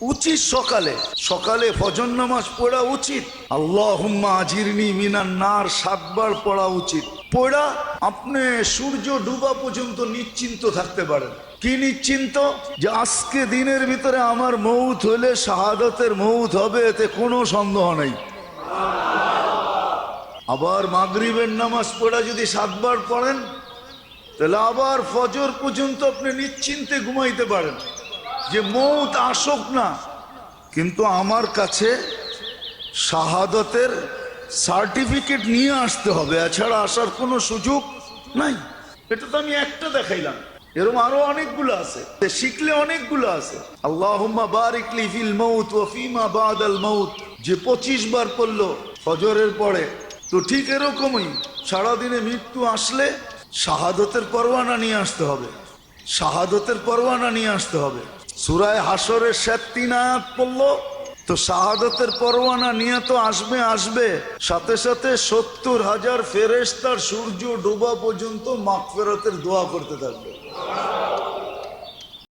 উচিত সকালে সকালে ফজর নামাজ পড়া উচিত। আল্লাহুম্মা আজিরনি মিনান নার 7 বার পড়া উচিত। পড়া আপনি সূর্য ডুবা পর্যন্ত নিশ্চিন্ত থাকতে পারেন। কি নিশ্চিন্ত? যে আজকে দিনের ভিতরে আমার মৌত হলে শাহাদাতের মৌত হবে, এতে কোনো সন্দেহ নেই। আবার মাগরিবের নামাজ পড়া যদি 7 বার পড়েন, তাহলে আবার ফজর পর্যন্ত আপনি নিশ্চিন্তে ঘুমাইতে পারেন যে মৌত আসুক না, কিন্তু আমার কাছে শাহাদাতের সার্টিফিকেট নিয়ে আসতে হবে, এছাড়া আসার কোনো সুযোগ নাই। এটা তো আমি একটা দেখাইলাম, এরকম আরো অনেকগুলো আছে, শিখলে অনেকগুলো আছে। আল্লাহুম্মা বারিক লি ফিল মাউত ওয়া ফিমা বাদাল মাউত, যে 25 বার পড়লো ফজরের পরে, তো ঠিক এরকমই সারাদিনে মৃত্যু আসলে শাহাদাতের পরওয়ানা নিয়ে আসতে হবে, শাহাদাতের পরওয়ানা নিয়ে আসতে হবে। সূরা হাশরের 3 আয়াত পড়লো, তো শাহাদাতের পরওয়ানা নিয়ে তো আসবে আসবে, সাথে সাথে 70,000 ফেরেশতার সূর্য ডোবা পর্যন্ত মাগফিরাতের দোয়া করতে থাকবে।